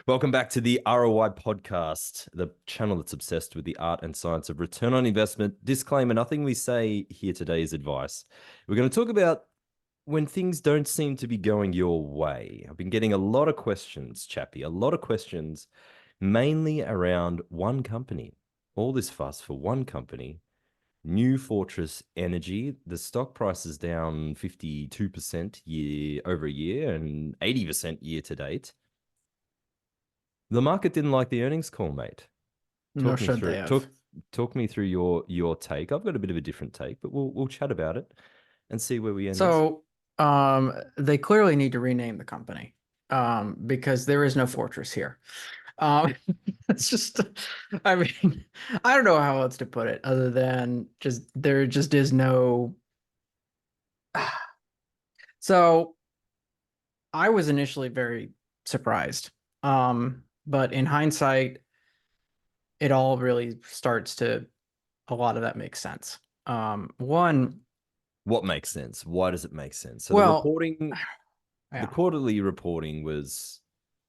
Welcome back to the ROI Podcast, the channel that's obsessed with the art and science of return on investment. Disclaimer, nothing we say here today is advice. We're going to talk about when things don't seem to be going your way. I've been getting a lot of questions, Chappie, a lot of questions, mainly around one company. All this fuss for one company, New Fortress Energy. The stock price is down 52% year over year and 80% year to date. The market didn't like the earnings call, mate. Nor Talk me should they through have. talk me through your take. I've got a bit of a different take, but we'll chat about it and see where we end up. So, they clearly need to rename the company, because there is no fortress here. Um, it's just, I mean, I don't know how else to put it other than just there just is no. So, I was initially very surprised, but in hindsight, it all really starts to a lot of that makes sense. One, What makes sense? Why does it make sense? So well, the yeah. quarterly reporting was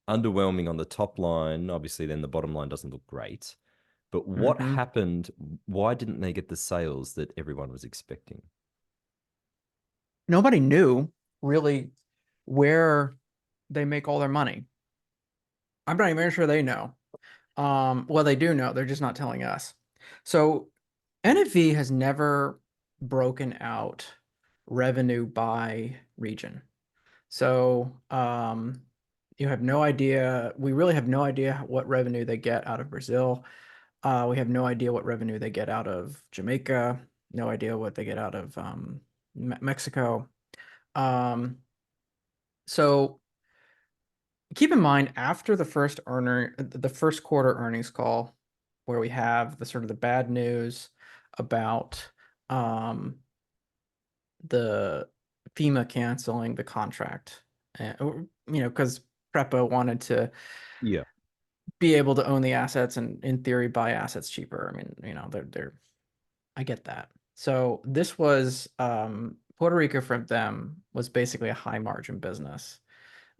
underwhelming on the top line. Obviously, then the bottom line doesn't look great. But what hmm happened? Why didn't they get the sales that everyone was expecting? Nobody knew really where they make all their money. I'm not even sure they know. Well, they do know, they're just not telling us. So NFE has never broken out revenue by region. So you have no idea. We really have no idea what revenue they get out of Brazil. We have no idea what revenue they get out of Jamaica. No idea what they get out of Mexico. Um, so keep in mind after the first quarter earnings call, where we have the sort of the bad news about um, the FEMA canceling the contract, because PREPA wanted to Yeah. be able to own the assets and in theory buy assets cheaper. I mean, they're I get that. So this was Puerto Rico for them was basically a high margin business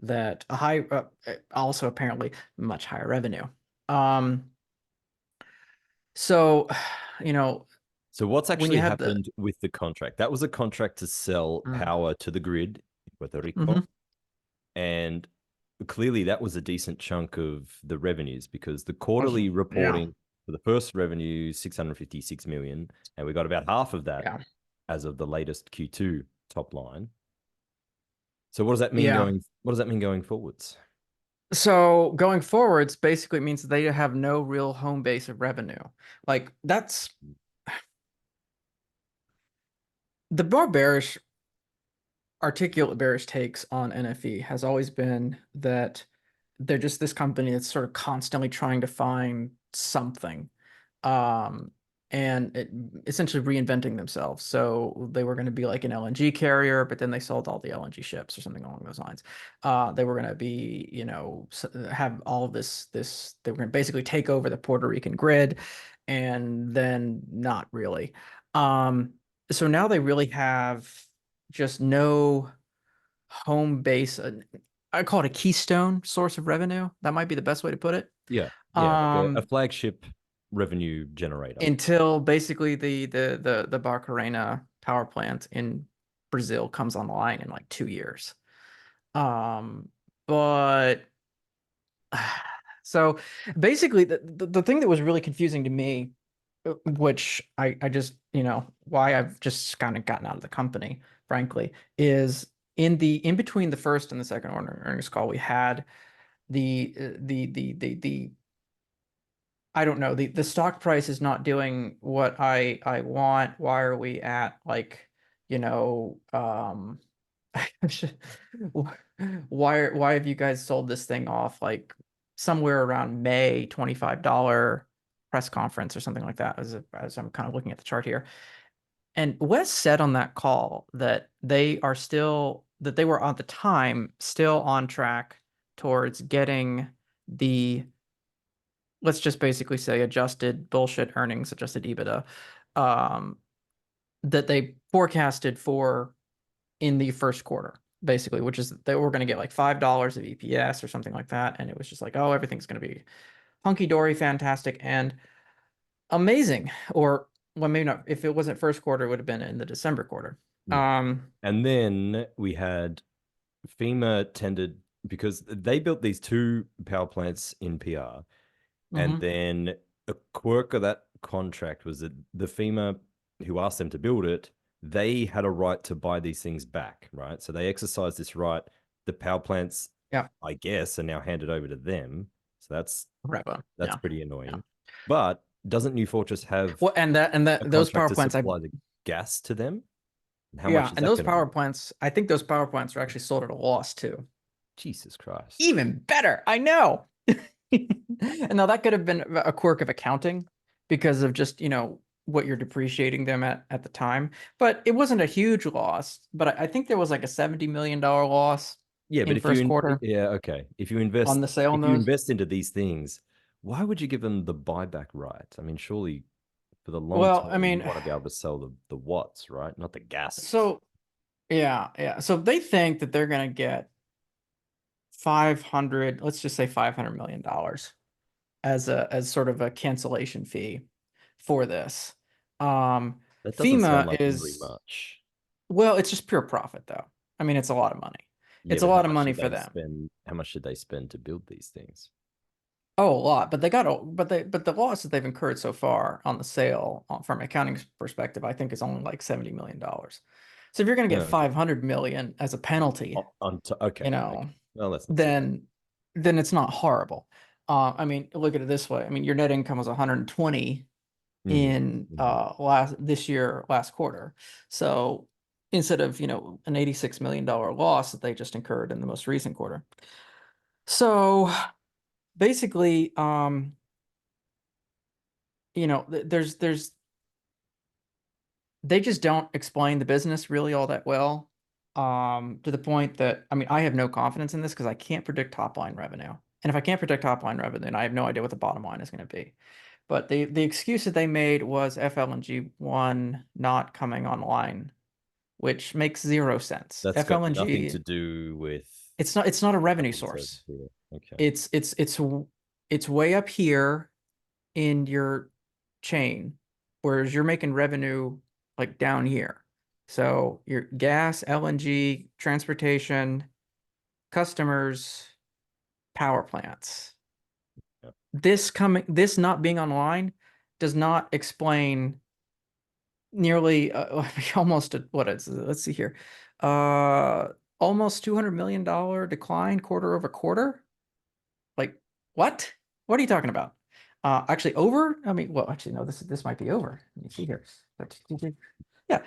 that a high also apparently much higher revenue. Um, so you know So what's when you actually have the happened with the contract? That was a contract to sell mm, power to the grid in Puerto Rico. mhm, And clearly that was a decent chunk of the revenues because the quarterly awesome. Yeah, reporting for the first revenue, 656 million, and we got about half of that yeah, as of the latest Q2 top line. So yeah. what does that mean going forwards? So going forwards basically means that they have no real home base of revenue. Like that's the more bearish articulate bearish takes on NFE has always been that they're just this company that's sort of constantly trying to find something, um, and essentially reinventing themselves. So they were going to be like an LNG carrier, but then they sold all the LNG ships or something along those lines. They were going to be, have all of this. They were going to basically take over the Puerto Rican grid, and then not really. Um, so now they really have just no home base. I call it a keystone source of revenue. That might be the best way to put it. Yeah, yeah, like a Um, flagship revenue generator. until basically the Barcarena power plant in Brazil comes online in like 2 years. Um, but so basically the thing that was really confusing to me, which I just, why I've just kind of gotten out of the company, frankly, is in between the first and the second earnings call, we had the I don't know, the stock price is not doing what I want. Why are we at like, you know, why have you guys sold this thing off like somewhere around May $25 press conference or something like that, as I'm kind of looking at the chart here. And Wes said on that call that they were at the time still on track towards getting the, let's just basically say, adjusted bullshit earnings, adjusted EBITDA, um, that they forecasted for in the first quarter. basically, which is they were going to get like $5 of EPS or something like that. And it was just like, oh, everything's going to be hunky dory, fantastic, and amazing. Or, well, maybe not. If it wasn't first quarter, it would have been in the December quarter. Yeah. And then we had FEMA tended because they built these two power plants in PR. And mhm. then a quirk of that contract was that the FEMA who asked them to build it, they had a right to buy these things back, right? So they exercised this right. The power plants, Yeah, I guess, are now handed over to them. So right. that's Yeah, pretty yeah. annoying. But doesn't New Fortress have Well, and a those contract power to plants, supply the gas to them? And how yeah, much is and that those going to power be? plants, I think those power plants are actually sold at a loss too. Jesus Christ. Even better, I know. And now that could have been a quirk of accounting because of just, what you're depreciating them at the time. But it wasn't a huge loss. But I think there was like a $70 million loss Yeah, but in first quarter yeah, okay. on the sale on If you those. invest into these things, why would you give them the buyback right? I mean, surely for the long Well, term, I you mean, want to be able to sell the watts, right? Not the gases. so yeah, yeah. So they think that they're gonna get 500, let's just say $500 million as sort of a cancellation fee for this. Um, That doesn't sound FEMA like very is, much. well, it's just pure profit though. I mean, it's a lot of money. Yeah, It's a but how lot of much money did for they them. spend? How much did they spend to build these things? Oh, a lot, but but the loss that they've incurred so far on the sale from an accounting perspective, I think is only like $70 million. So if you're going to get Oh, okay. 500 million as a penalty, Okay, you okay. know, Well, that's not too bad. then it's not horrible. I mean, look at it this way. I mean, your net income was 120 Mm, in mhm. last quarter. So instead of, an $86 million loss that they just incurred in the most recent quarter. So basically, there's they just don't explain the business really all that well. To the point that, I mean, I have no confidence in this because I can't predict top line revenue. And if I can't predict top line revenue, then I have no idea what the bottom line is going to be. But the excuse that they made was FLNG one not coming online, which makes zero sense. That's got nothing to FLNG, do with it's not a revenue nothing to source. do. Okay. It's way up here in your chain, whereas you're making revenue like down here. So your gas, LNG, transportation, customers, power plants. Yeah. This not being online does not explain nearly almost what it's, let's see here. Uh Almost $200 million decline quarter over quarter. Like, what? What are you talking about? Actually, over? I mean, well, actually, no, this might be over. Let me see here. Yeah,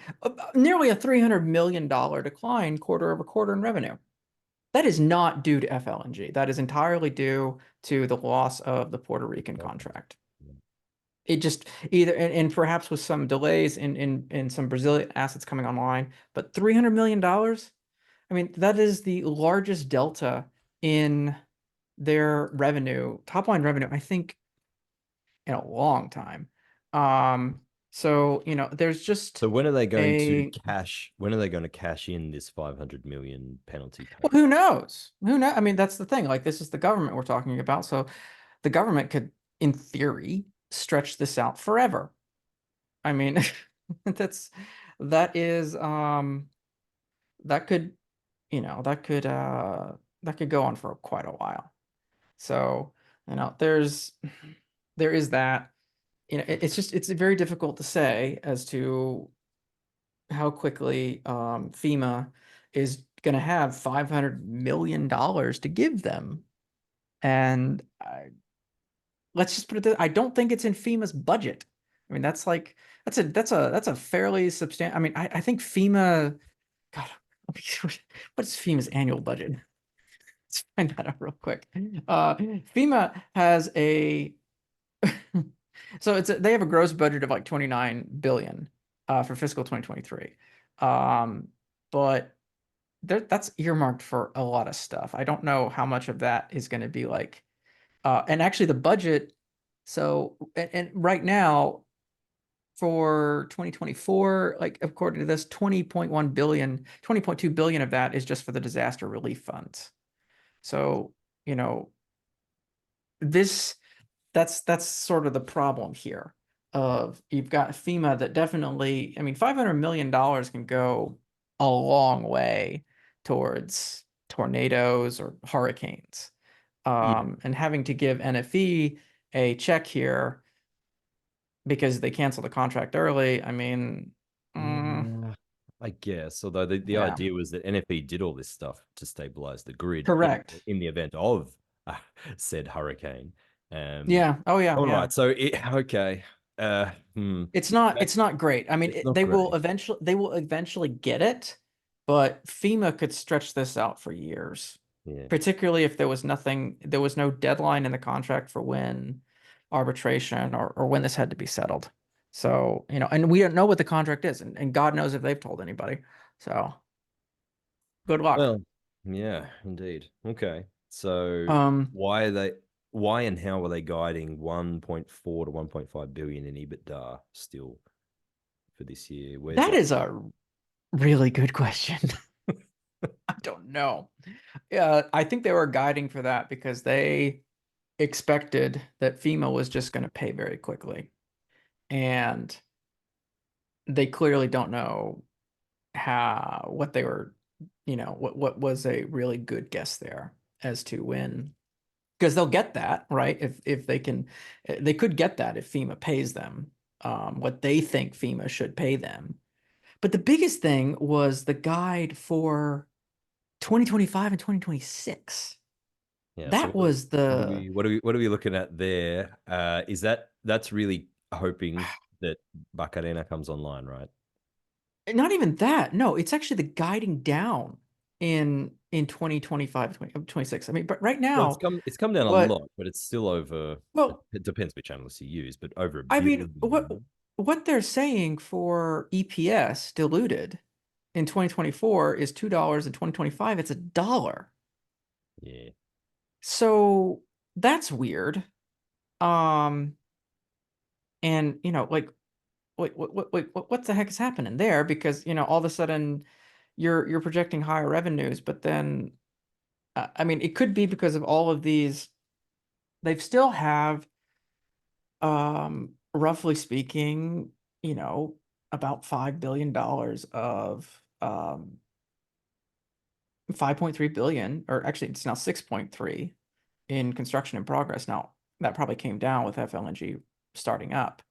nearly a $300 million decline quarter over quarter in revenue. That is not due to FLNG. That is entirely due to the loss of the Puerto Rican Okay. contract. Yeah. It just either, and perhaps with some delays in some Brazilian assets coming online, but $300 million. I mean, that is the largest delta in their revenue, top line revenue, I think, in a long time. So, there's just So when are they going to a, cash? When are they going to cash in this 500 million penalty well, payment? who knows? Who knows? I mean, that's the thing. Like, this is the government we're talking about. So the government could, in theory, stretch this out forever. I mean, that's, that is, that could, that could go on for quite a while. So, there is that. It's just, it's very difficult to say as to how quickly FEMA is going to have $500 million to give them. And let's just put it this, I don't think it's in FEMA's budget. I mean, that's like, that's a fairly substantial, I mean, I think FEMA, God, what's FEMA's annual budget? Let's find that out real quick. FEMA has a so they have a gross budget of like 29 billion for fiscal 2023. But that's earmarked for a lot of stuff. I don't know how much of that is going to be like and actually the budget, so and right now for 2024, like according to this, 20.1 billion, 20.2 billion of that is just for the disaster relief funds. So, you know, this that's sort of the problem here of you've got FEMA that definitely, I mean, $500 million can go a long way towards tornadoes or hurricanes. Yeah. And having to give NFE a check here because they canceled the contract early, I mean, Yeah, I guess. Although the yeah, idea was that NFE did all this stuff to stabilize the grid correct. in the event of said hurricane. Yeah. Oh, yeah. All Yeah. right. So okay. That, It's not great. I mean, it's not they will eventually get it, but FEMA could stretch this out for years, yeah. particularly if there was no deadline in the contract for when arbitration or when this had to be settled. So, you know, and we don't know what the contract is, and God knows if they've told anybody. So, good luck. Well, yeah, indeed. Okay. So Um, why are they why and how are they guiding 1.4 to 1.5 billion in EBITDA still for this year? Where's that that? is a really good question. I don't know. Yeah, I think they were guiding for that because they expected that FEMA was just going to pay very quickly. And they clearly don't know what they were, what was a really good guess there as to when, because they'll get that, right? If they can, they could get that if FEMA pays them what they think FEMA should pay them. But the biggest thing was the guide for 2025 and 2026. Yeah. So That was the what are we looking at there? Is that's really hoping that Barcarena comes online, right? not even that. No, it's actually the guiding down in 2025, 26. I mean, but right Well, now, it's come down a what lot, but it's still over. well, It depends which analyst you use, but over a I mean, billion. what they're saying for EPS diluted in 2024 is $2. In 2025, it's $1. Yeah. So that's weird. Um, and like what the heck is happening there? Because all of a sudden you're projecting higher revenues, but then I mean, it could be because of all of these. They still have, roughly speaking, about $5 billion of 5.3 billion, or actually it's now 6.3 in construction in progress. Now that probably came down with FLNG starting up,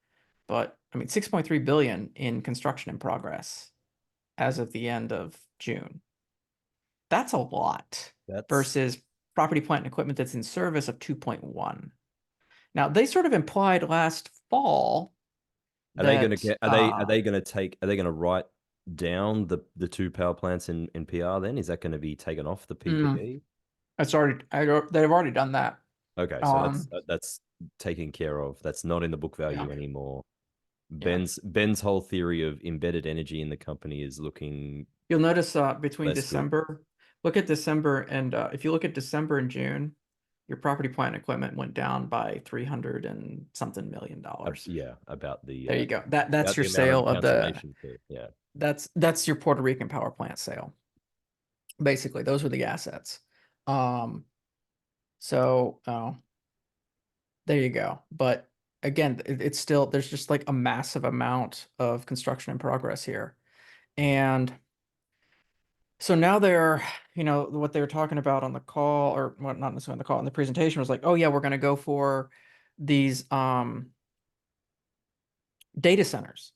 but I mean 6.3 billion in construction in progress as of the end of June. That's a lot That's versus property, plant, and equipment that's in service of 2.1. Now, they sort of implied last fall are they going to that get are they going to write down the two power plants in PR then? Is that going to be taken off the mm, PPE? they've already done that. Okay, so Um, that's taken care of. That's not in the book yeah, value anymore. yeah. Ben's whole theory of embedded energy in the company is looking You'll notice between less good. December, look at December, and if you look at December and June, your property, plant, and equipment went down by 300 and something million dollars. Yeah, There you go. That's about your the amount of the sale of the cancellation fee. Yeah, that's your Puerto Rican power plant sale. Basically, those were the assets. Um, so there you go. But again, it's still there's just like a massive amount of construction in progress here. And so now they're, what they were talking about on the call, or what, not necessarily on the call, in the presentation was like, oh yeah, we're going to go for these data centers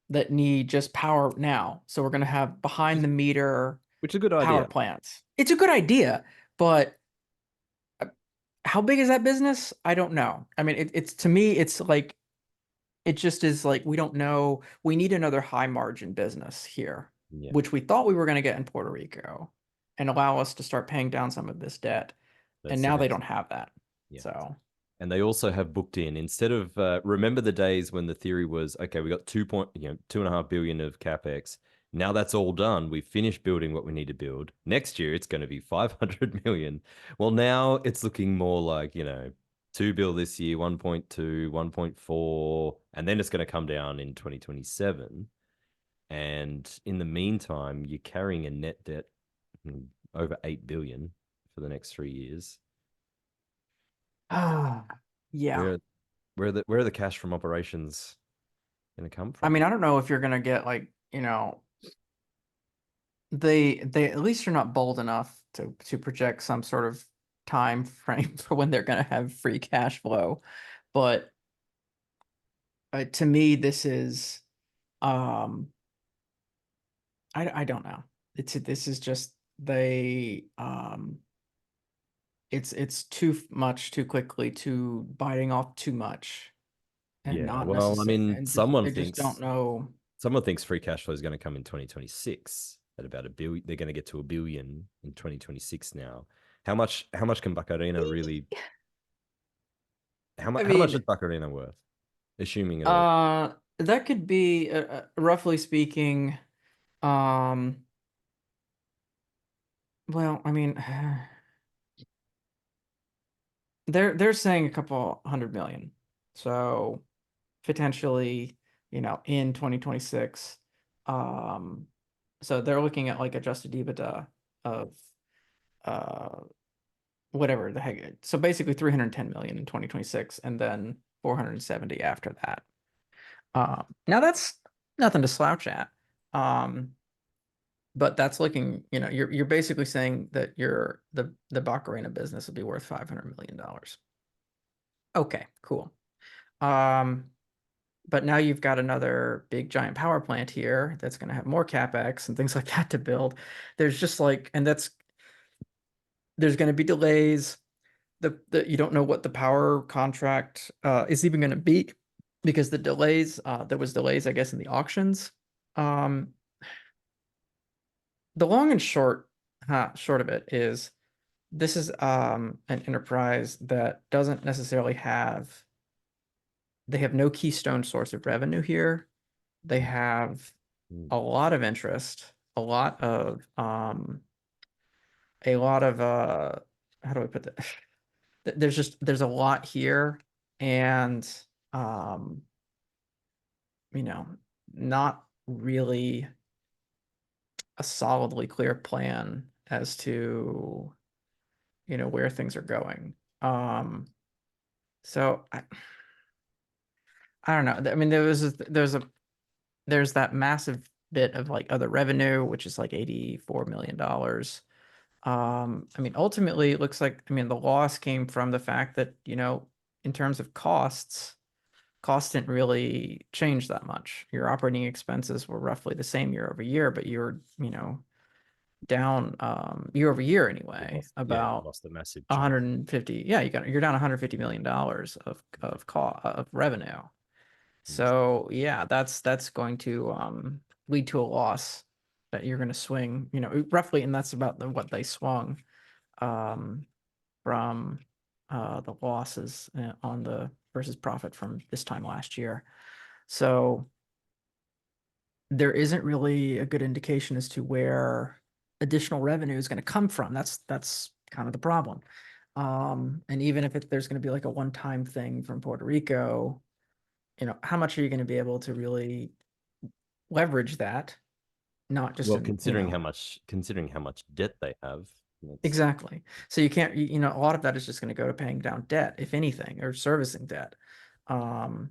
that need just power now. So we're going to have which behind is the meter which is a good power idea. plants. It's a good idea, but how big is that business? I don't know. I mean, it's to me, it's like it just is like we don't know. We need another high margin business here, Yeah, which we thought we were going to get in Puerto Rico and allow us to start paying down some of this debt. And that's now they that's don't have that. yeah. So, And they also have booked in instead of remember the days when the theory was okay, we got 2.5 billion of capex. Now that's all done. We've finished building what we need to build. Next year it's going to be 500 million. Well, now it's looking more like 2 bill this year, 1.2, 1.4, and then it's going to come down in 2027. And in the meantime, you're carrying a net debt over 8 billion for the next 3 years. Ah, yeah. Where are the cash from operations going to come I from? mean, I don't know if you're gonna get like, they at least are not bold enough to project some sort of time frame for when they're gonna have free cash flow. But to me, this is I don't know. This is just they it's too much too quickly, too biting off too much and Yeah, not well, I necessary, mean, and just they just don't know. someone thinks free cash flow is going to come in 2026 at about a billion. They're going to get to a billion in 2026 now. How much can Baccarena really I how much mean, is Baccarena worth? Assuming at all. that could be roughly speaking, um, well, I mean, they're saying a couple 100 million. So potentially, in 2026. Um, so they're looking at like adjusted EBITDA of uh whatever the heck. So basically 310 million in 2026 and then 470 after that. Now that's nothing to slouch at. Um, but that's looking, you're basically saying that the Baccarena business will be worth $500 million. Okay, cool. Um, but now you've got another big giant power plant here that's going to have more capex and things like that to build. There's just like, and there's going to be delays. You don't know what the power contract is even going to be because there was delays, I guess, in the auctions. Um, the long and short of it is this is an enterprise that doesn't necessarily they have no keystone source of revenue here. They have Mm. a lot of interest, a lot of how do I put that? There's a lot here, and um, you know, not really a solidly clear plan as to, where things are going. So I don't know. I mean, there's that massive bit of like other revenue, which is like $84 million. I mean, ultimately, it looks like, I mean, the loss came from the fact that, in terms of costs didn't really change that much. Your operating expenses were roughly the same year over year, but you're, down year over year anyway, You about lost a massive chunk. 150. Yeah, you're down $150 million of revenue. Mm. So yeah, that's going to lead to a loss that you're going to swing, roughly, and that's about what they swung um, from the losses on the versus profit from this time last year. So there isn't really a good indication as to where additional revenue is going to come from. That's kind of the problem. And even if there's going to be like a one-time thing from Puerto Rico, how much are you going to be able to really leverage that? Not just Well, in, considering how much debt they have, that's exactly. So you can't, a lot of that is just going to go to paying down debt, if anything, or servicing debt. Um,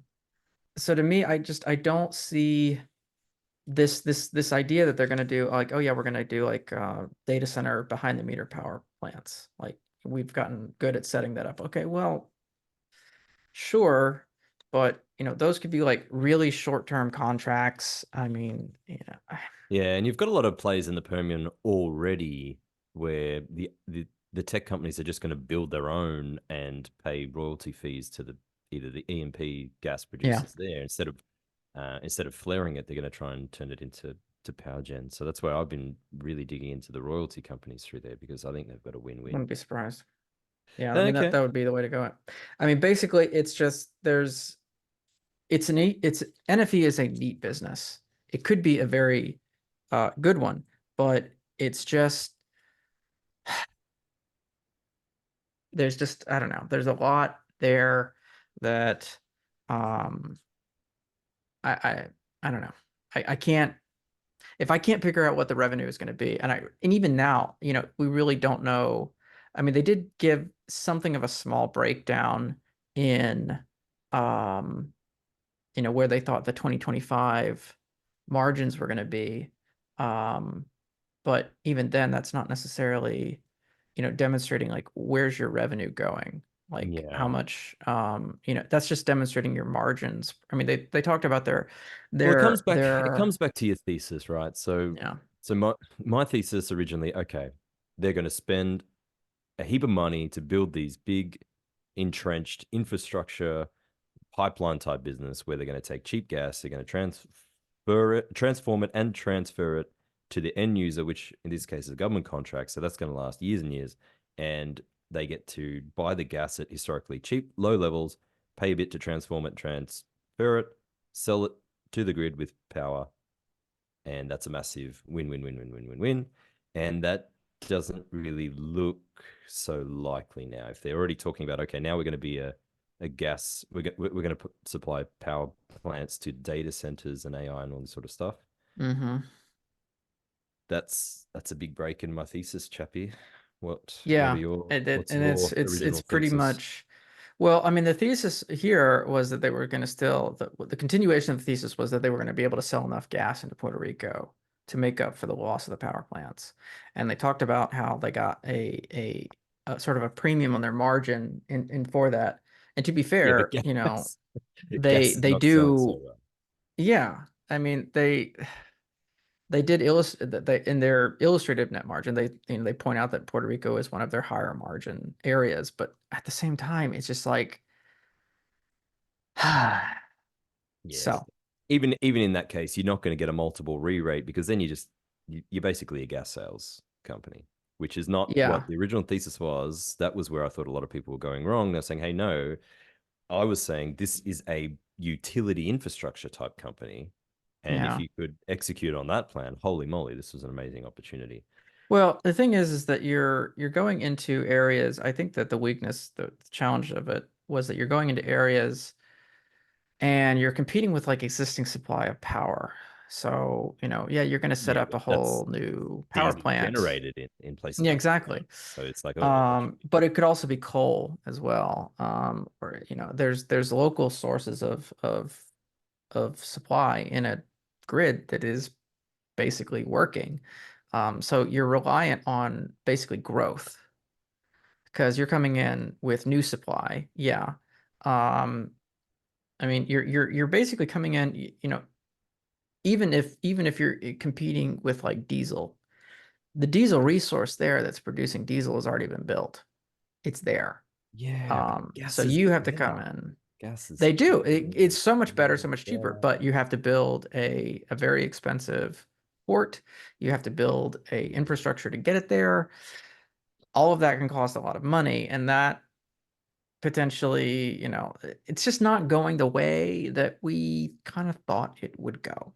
so to me, I don't see this idea that they're going to do like, oh yeah, we're going to do like data center behind the meter power plants. Like we've gotten good at setting that up. Okay, well, sure, but those could be like really short-term contracts. I mean, yeah, and you've got a lot of plays in the Permian already where the tech companies are just going to build their own and pay royalty fees to either the E&P gas yeah, producers there instead of flaring it, they're going to try and turn it into power gen. So that's why I've been really digging into the royalty companies through there because I think they've got a win-win. wouldn't be surprised. Yeah, I mean that Okay. that would be the way to go. I mean, basically, it's just it's NFE is a neat business. It could be a very good one, but it's just there's just I don't know. There's a lot. there that um I I, I don't know. I can't, if I can't figure out what the revenue is going to be, and even now, we really don't know. I mean, they did give something of a small breakdown in um where they thought the 2025 margins were going to be. Um, but even then, that's not necessarily, demonstrating like where's your revenue going, like how Yeah. much, that's just demonstrating your margins. I mean, they talked about Well, their it their comes back to your thesis, right? yeah. So my thesis originally, okay, they're going to spend a heap of money to build these big entrenched infrastructure pipeline type business where they're going to take cheap gas, they're going to transform it and transfer it to the end user, which in this case is a government contract. So that's going to last years and years. And they get to buy the gas at historically cheap, low levels, pay a bit to transform it, transfer it, sell it to the grid with power. And that's a massive win, win, win, win, win, win, win. And that doesn't really look so likely now. If they're already talking about, okay, now we're going to be a gas, we're going to supply power plants to data centers and AI and all this sort of stuff. Mm-hmm. That's a big break in my thesis, Chappie. What are Yeah, your and what's it's your it's original it's pretty thesis? much, well, I mean, the thesis here was that they were going to still, the continuation of the thesis was that they were going to be able to sell enough gas into Puerto Rico to make up for the loss of the power plants. And they talked about how they got a sort of a premium on their margin in for that. And to be Yeah, but fair, they gas is they not selling so do, well. yeah. I mean, they did illustrate that they, in their illustrative net margin, they point out that Puerto Rico is one of their higher margin areas, but at the same time, it's just like, Yes. so Even in that case, you're not going to get a multiple re-rate because then you're basically a gas sales company, which is not what yeah, the original thesis was. That was where I thought a lot of people were going wrong. They're saying, hey, no, I was saying this is a utility infrastructure type company. And if yeah. you could execute on that plan, holy moly, this was an amazing opportunity. Well, the thing is that you're going into areas. I think that the weakness, the challenge of it was that you're going into areas and you're competing with like existing supply of power. So, yeah, you're going to set Yeah, up but a that's whole new power diesel plant. generated in places Yeah, like that, right? exactly. So it's like, oh, But it could also be coal as well. Or there's local sources of supply in a grid that is basically working. So you're reliant on basically growth because you're coming in with new supply. Yeah. Um, I mean, you're basically coming in, even if you're competing with like diesel, the diesel resource there that's producing diesel has already been built. It's there. yeah, but So gas is you have to come better. in. Gas is They do. It's so much better, so way much cheaper, better. but you have to build a very expensive port. You have to build a infrastructure to get it there. All of that can cost a lot of money, and that potentially, it's just not going the way that we kind of thought it would go.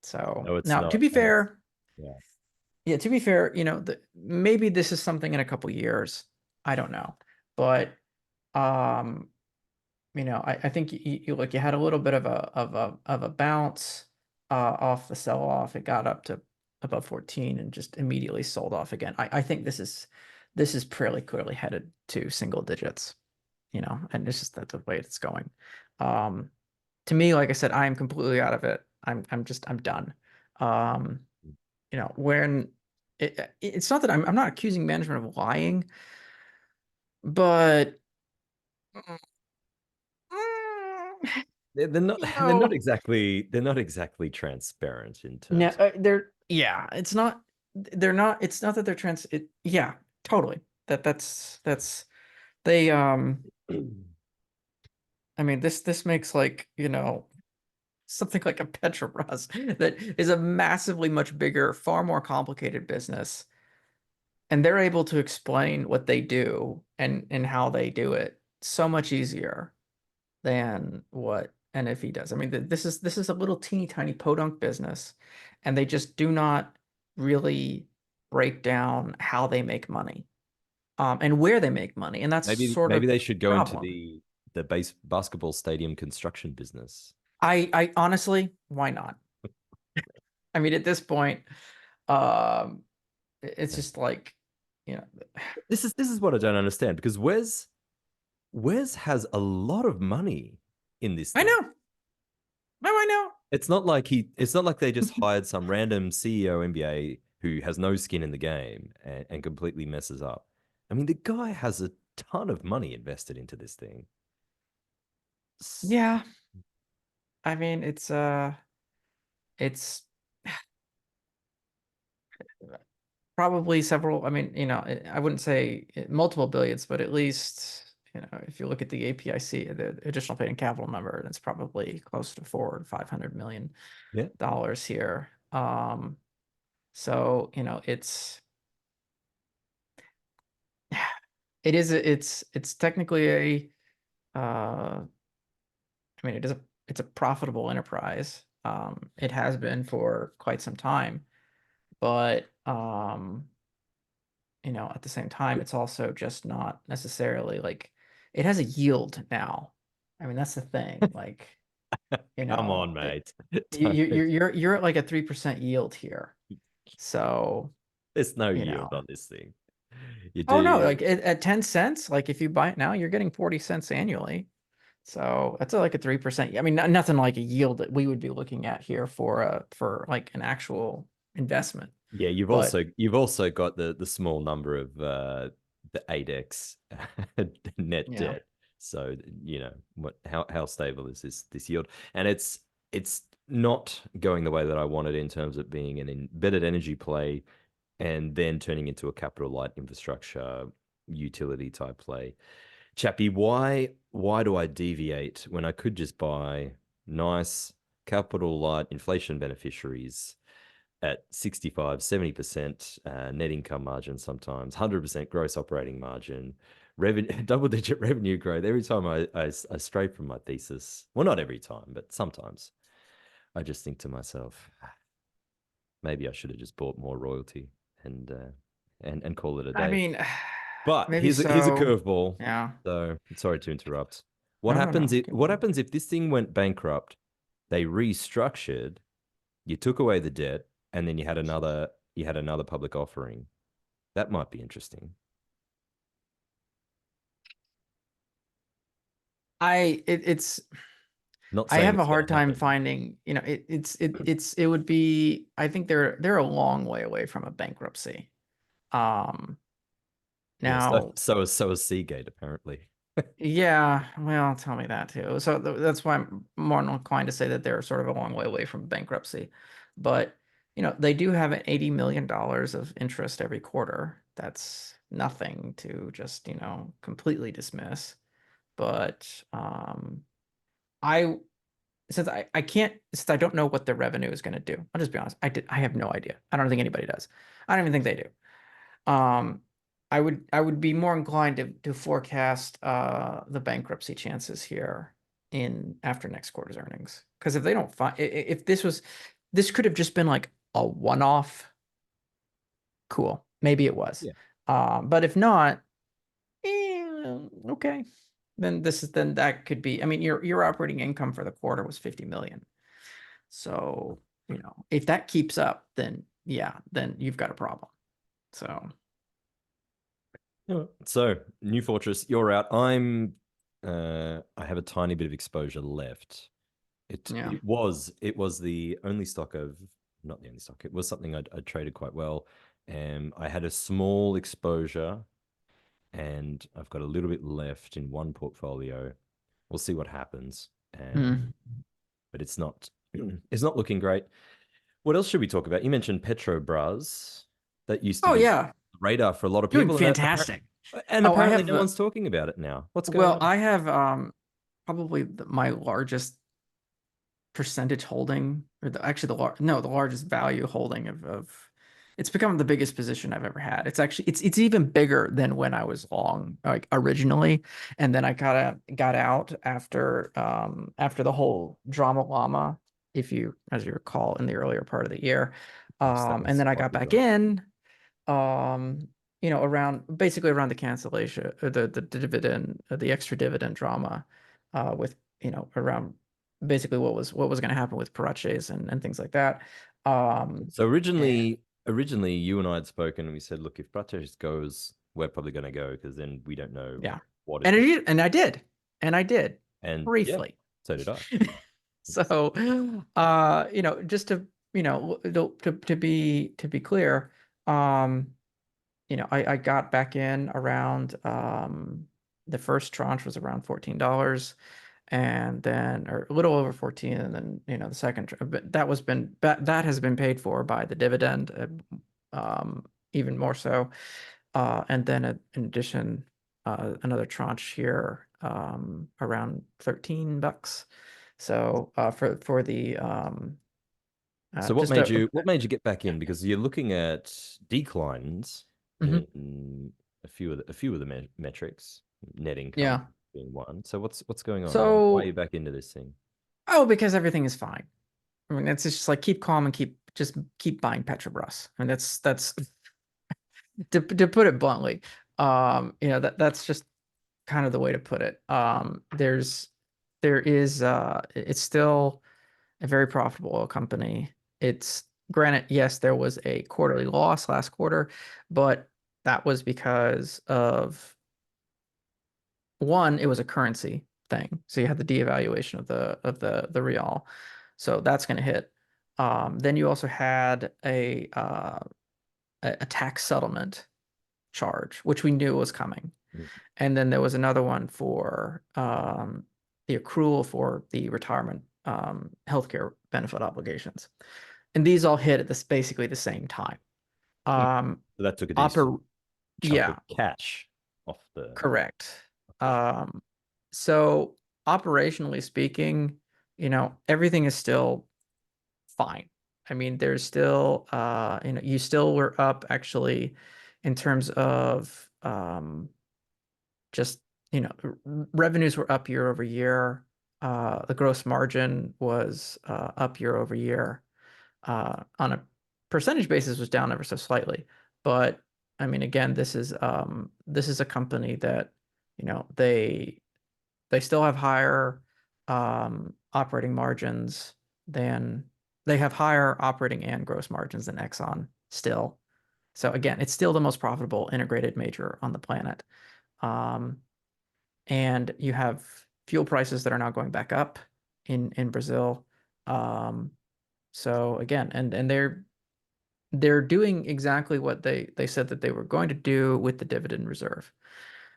So No, it's now, to not. be And it's, fair, yeah. yeah, to be fair, maybe this is something in a couple years. I don't know, but um, I think you had a little bit of a bounce off the sell off. It got up to above 14 and just immediately sold off again. I think this is fairly clearly headed to single digits, and it's just the way it's going. Um, to me, like I said, I am completely out of it. I'm done. Um, when it's not that I'm not accusing management of lying, but mm, They're not you know. they're not exactly transparent in No, terms of yeah, it's not that they're yeah, totally. That's they, I mean, this makes like, something like a Petrobras that is a massively much bigger, far more complicated business. And they're able to explain what they do and how they do it so much easier than what NFE does. I mean, this is a little teeny tiny podunk business, and they just do not really break down how they make money, and where they make money, and that's sort maybe of they the should go into problem. the basketball stadium construction business. I honestly, why not? I mean, at this point, um, it's just like, you know, This is what I don't understand, because Wes has a lot of money in this I thing. know. No, I know. It's not like they just hired some random CEO MBA who has no skin in the game and completely messes up. I mean, the guy has a ton of money invested into this thing. Yeah. I mean, it's probably several, I mean, I wouldn't say multiple billions, but at least, if you look at the APIC, the additional paid in capital number, that's probably close to $400-500 million Yeah. here. So, it's technically I mean, it's a profitable enterprise. It has been for quite some time, but at the same time, it's also just not necessarily like it has a yield now. I mean, that's the thing. Like, Come on, mate. you're at like a 3% yield here. So, There's no you yield know, on this thing. You oh no, do. like at 10 cents, like if you buy it now, you're getting 40 cents annually. So that's like a 3%. I mean, nothing like a yield that we would be looking at here for like an actual investment. Yeah, But you've also got the small number of the 8x net yeah, debt. So how stable is this yield? And it's not going the way that I wanted in terms of being an embedded energy play and then turning into a capital light infrastructure utility type play. Chappie, why do I deviate when I could just buy nice capital light inflation beneficiaries at 65, 70% net income margin, sometimes 100% gross operating margin, double-digit revenue growth? Every time I stray from my thesis, well, not every time, but sometimes, I just think to myself, maybe I should have just bought more royalty and call it a I day. mean, But maybe here's a so. curveball. Yeah. So sorry to interrupt. No, no, no. Keep What going. happens if this thing went bankrupt? They restructured, you took away the debt, and then you had another public offering. That might be interesting. It's Not I saying have a it's going hard to time happen. finding, it would be, I think they're a long way away from a bankruptcy. Um, Yeah, now, so is Seagate apparently. yeah, well, tell me that too. So that's why I'm more inclined to say that they're sort of a long way away from bankruptcy. But, they do have an $80 million of interest every quarter. That's nothing to just, completely dismiss. But I I can't, since I don't know what their revenue is going to do. I'll just be honest. I have no idea. I don't think anybody does. I don't even think they do. I would be more inclined to forecast the bankruptcy chances here in after next quarter's earnings. Because if they don't find, if this could have just been like a one-off, cool. Maybe it was. Yeah. But if not, okay. Then that could be. I mean, your operating income for the quarter was 50 million. So, if that keeps up, then yeah, then you've got a problem. So, Yeah. So, New Fortress, you're out. I have a tiny bit of exposure left. yeah. It was the only stock of not the only stock. It was something I traded quite well. And I had a small exposure, and I've got a little bit left in one portfolio. We'll see what happens. Hmm. But it's not looking great. What else should we talk about? You mentioned Petrobras. That used to Oh be yeah, radar for a lot of doing people, fantastic. and Oh, I apparently have no one's talking about it now. What's going well, on? I have probably my largest percentage holding, or actually the largest value holding of it's become the biggest position I've ever had. It's actually it's even bigger than when I was long, like originally, and then I got out after the whole drama llama, if you as you recall, in the earlier part of the year. Yes, that And was then I quite got the back drama. in, um basically around the cancellation, the dividend, the extra dividend drama, with around basically what was going to happen with Paraches and things like that. So And originally you and I had spoken and we said, look, if Pratesh goes, we're probably going to go because then we don't know yeah, what is and going it, and I did and yeah, briefly. so did I. So, just to, to be clear, I got back in around, the first tranche was around $14, and then, or a little over 14, and then, the second, but that has been paid for by the dividend, even more so. And then in addition, another tranche here, around $13. So, for the, So just a, what made you get back in? Because you're looking at declines Mhm. in a few of the metrics, net income Yeah. being one. So what's going on? Why are you So, back into this thing? oh, because everything is fine. I mean, it's just like keep calm and keep buying Petrobras. I mean, that's to put it bluntly. That's just kind of the way to put it. It's still a very profitable oil company. It's granted, yes, there was a quarterly loss last quarter, but that was because of one, it was a currency thing. So you had the devaluation of the real. So that's going to hit. Then you also had a tax settlement charge, which we knew was coming. Mm. And then there was another one for, the accrual for the retirement, healthcare benefit obligations. And these all hit at this basically the same time. Mm. Um, So that took a decent oper chunk of yeah, cash off the correct. off the sheet. So operationally speaking, everything is still fine. I mean, there's still, you still were up actually in terms of, just, revenues were up year over year. The gross margin was, up year over year. On a percentage basis was down ever so slightly. But I mean, again, this is a company that, they still have higher, operating margins than they have higher operating and gross margins than Exxon still. So again, it's still the most profitable integrated major on the planet. Um, and you have fuel prices that are now going back up in Brazil. Um, so again, and they're doing exactly what they said that they were going to do with the dividend reserve,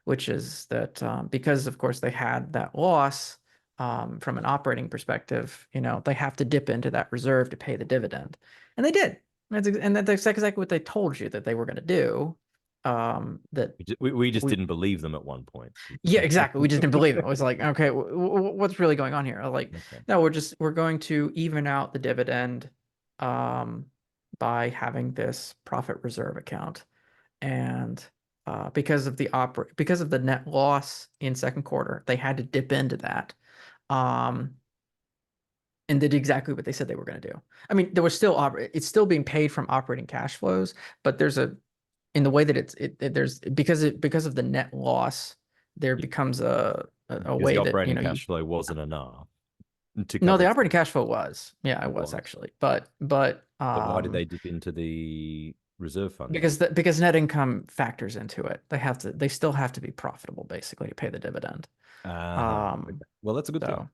which is that, because of course they had that loss, from an operating perspective, they have to dip into that reserve to pay the dividend, and they did. That's exactly what they told you that they were going to do. That We just we didn't believe them at one point. Yeah, exactly. We just didn't believe it. It was like, okay, what's really going on here? Like, Okay. no, we're going to even out the dividend, um, by having this profit reserve account, and, because of the net loss in second quarter, they had to dip into that, um, and did exactly what they said they were going to do. I mean, it's still being paid from operating cash flows, but in the way that there's because of the net loss, there Yeah. becomes a Because the way that, operating cash flow wasn't enough to no, cover the operating expenses. cash flow was, yeah, it It was was. actually, but But why did they dip into the reserve fund then? because net income factors into it. They still have to be profitable basically to pay the dividend. Uh-huh. Okay. Um, Well, that's a good thing. so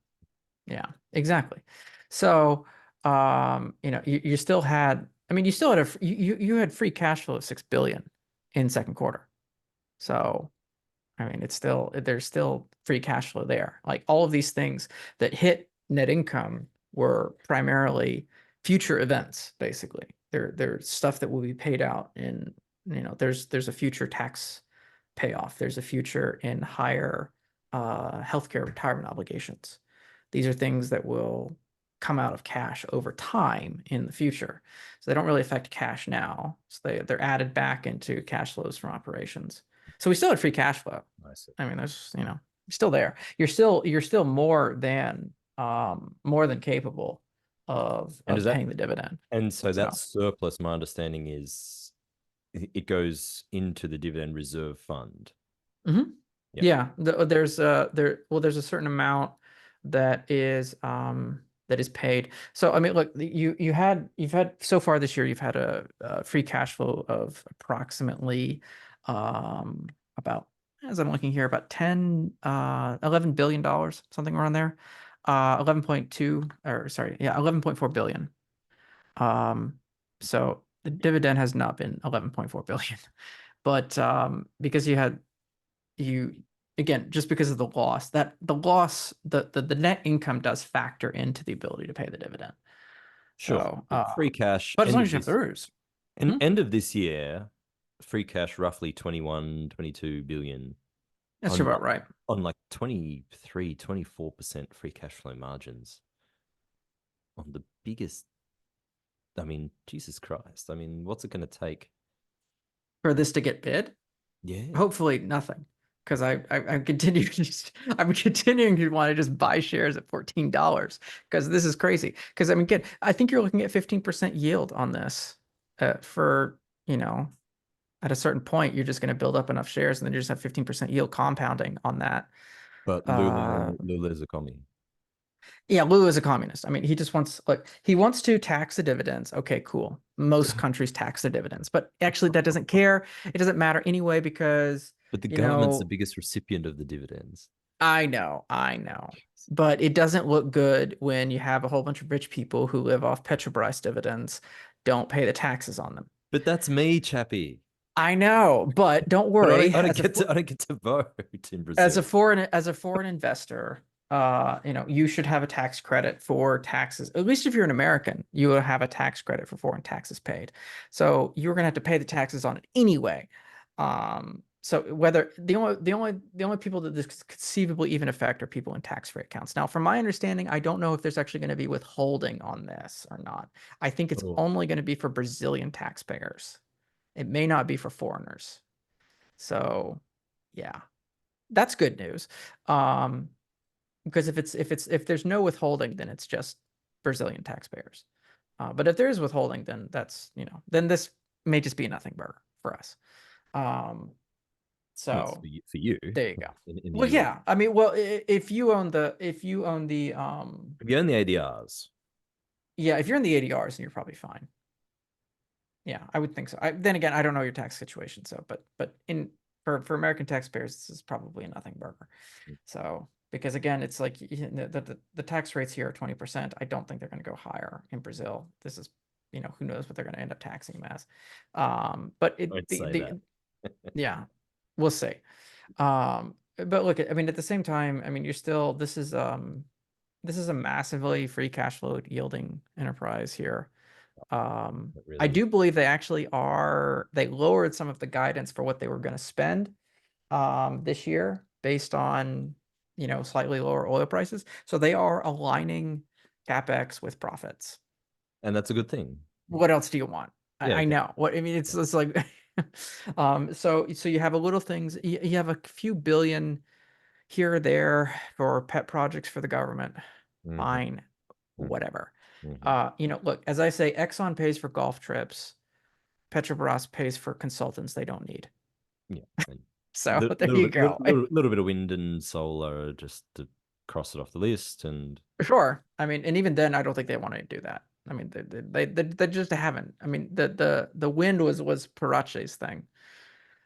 yeah, exactly. So, you still had, I mean, you still had you had free cash flow of 6 billion in second quarter. So, I mean, there's still free cash flow there. Like all of these things that hit net income were primarily future events, basically. They're stuff that will be paid out in, there's a future tax payoff. There's a future in higher, healthcare retirement obligations. These are things that will come out of cash over time in the future. So they don't really affect cash now. So they're added back into cash flows from operations. So we still had free cash flow. I see. I mean, still there. You're still more than capable And of is that paying the dividend. and so that So surplus, my understanding is it goes into the dividend reserve fund. Mm-hmm. Yeah. Yeah, there's there's a certain amount that is paid. So I mean, look, you've had so far this year, you've had a free cash flow of approximately about, as I'm looking here, about 11 billion dollars, something around there. 11.2, or sorry, yeah, 11.4 billion. So the dividend has not been 11.4 billion, but because you again, just because of the loss, the net income does factor into the ability to pay the dividend. Sure. So But free cash but as long as you have the ruse. Hmm? end of this year, free cash roughly 21, 22 billion That's on about right. like 23, 24% free cash flow margins on the biggest. I mean, Jesus Christ. I mean, what's it going to take? For this to get bid, Yeah. hopefully nothing. Because I'm continuing I'm continuing to want to just buy shares at $14 because this is crazy. Because I mean, again, I think you're looking at 15% yield on this for, at a certain point, you're just going to build up enough shares and then you just have 15% yield compounding on that. But Uh, Lula's a commie. yeah, Lulu is a communist. I mean, he just wants, like, he wants to tax the dividends. Okay, cool. Most countries tax the dividends, but actually that doesn't care. It doesn't matter anyway because, But the you government's the know, biggest recipient of the dividends. I know. But it doesn't look good when you have a whole bunch of rich people who live off Petrobras dividends, don't pay the taxes on them. But that's me, Chappie. I know, but don't But worry. I don't get to vote in As Brazil. a foreign investor, you should have a tax credit for taxes. At least if you're an American, you will have a tax credit for foreign taxes paid. So you're gonna have to pay the taxes on it anyway. So whether the only people that this could conceivably even affect are people in tax-free accounts. Now, from my understanding, I don't know if there's actually going to be withholding on this or not. I think it's Oh, only going to be for Brazilian taxpayers. It may not be for foreigners. So, yeah, that's good news. Um, because if there's no withholding, then it's just Brazilian taxpayers. But if there is withholding, then then this may just be a nothing burger for us. Um, that's so for you there you go. in the Well, US. yeah, I mean, well, if you own the If you own the ADRs, yeah, if you're in the ADRs, then you're probably fine. Yeah, I would think so. Then again, I don't know your tax situation, so but in for American taxpayers, this is probably a nothing burger. So because again, it's like the tax rates here are 20%. I don't think they're going to go higher in Brazil. This is, who knows what they're going to end up taxing them as. But I'd say that. yeah, we'll see. But look, I mean, at the same time, I mean, this is a massively free cash flow yielding enterprise here. It I really is. do believe they lowered some of the guidance for what they were going to spend this year based on, slightly lower oil prices. So they are aligning CapEx with profits. And that's a good thing. What else do you want? Yeah, I okay. know what I mean. It's like, so you have a little things. You have a few billion here or there for pet projects for the government. Mm-hmm, Fine, whatever. mm-hmm. Look, as I say, Exxon pays for golf trips. Petrobras pays for consultants they don't need. Yeah. And So there you go. little bit of wind and solar just to cross it off the list. And Sure. I mean, and even then, I don't think they want to do that. I mean, they just haven't. I mean, the wind was Parache's thing.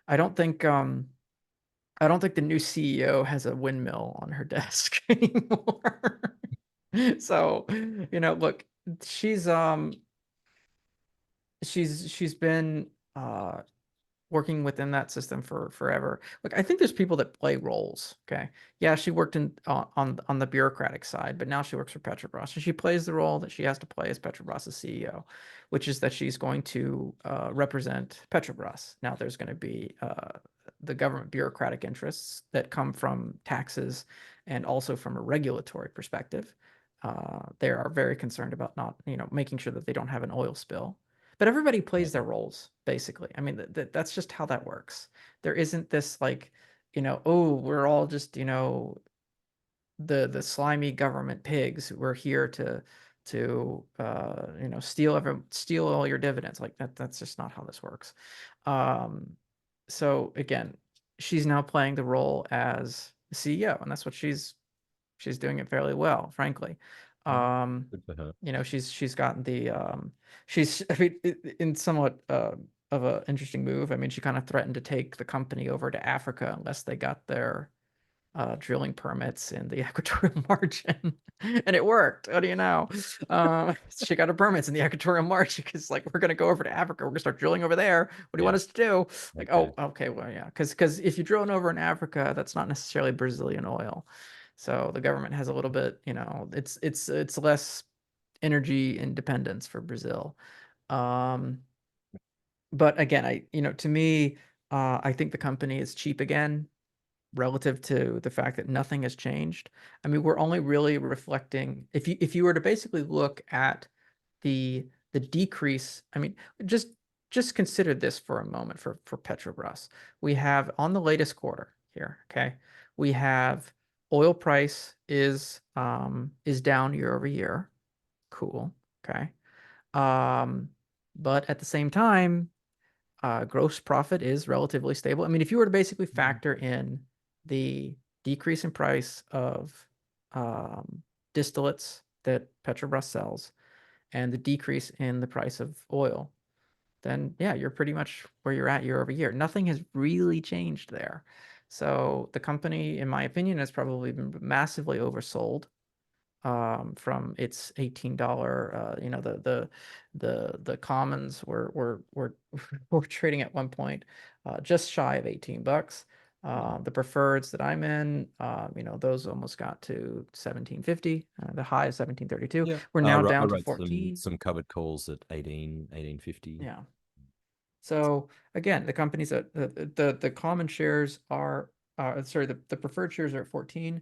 I don't think I don't think the new CEO has a windmill on her desk anymore. So, look, she's she's been working within that system for forever. Look, I think there's people that play roles. Okay, yeah, she worked on the bureaucratic side, but now she works for Petrobras, and she plays the role that she has to play as Petrobras's CEO, which is that she's going to represent Petrobras. Now, there's going to be the government bureaucratic interests that come from taxes and also from a regulatory perspective. They are very concerned about not, making sure that they don't have an oil spill. But everybody plays their roles, basically. I mean, that's just how that works. There isn't this like, oh, we're all just, the slimy government pigs. We're here to steal all your dividends. Like that's just not how this works. So again, she's now playing the role as the CEO, and that's what she's doing it fairly well, frankly. Good for her. She's gotten the she's I mean in somewhat of an interesting move. I mean, she kind of threatened to take the company over to Africa unless they got their drilling permits in the equatorial margin, and it worked. What do you know? She got her permits in the equatorial margin because, like, we're gonna go over to Africa. We're gonna start drilling over there. What do you want Yeah. us to do? Like, Okay. oh, okay, well, yeah, because if you're drilling over in Africa, that's not necessarily Brazilian oil. So the government has a little bit, it's less energy independence for Brazil. Um, but again, to me, I think the company is cheap again relative to the fact that nothing has changed. I mean, we're only really reflecting if you were to basically look at the decrease. I mean, just consider this for a moment for Petrobras. We have on the latest quarter here, okay? We have oil price is down year over year. Cool. Okay. Um, but at the same time, gross profit is relatively stable. I mean, if you were to basically factor in the decrease in price of distillates that Petrobras sells and the decrease in the price of oil, then yeah, you're pretty much where you're at year over year. Nothing has really changed there. So the company, in my opinion, has probably been massively oversold from its $18. The commons were trading at one point just shy of $18. The preferreds that I'm in, those almost got to 17.50. The high is 17.32. Yeah. We're now I down to wrote 14. some covered calls at 18.50. Yeah. So again, the companies that the common shares are sorry, the preferred shares are at 14.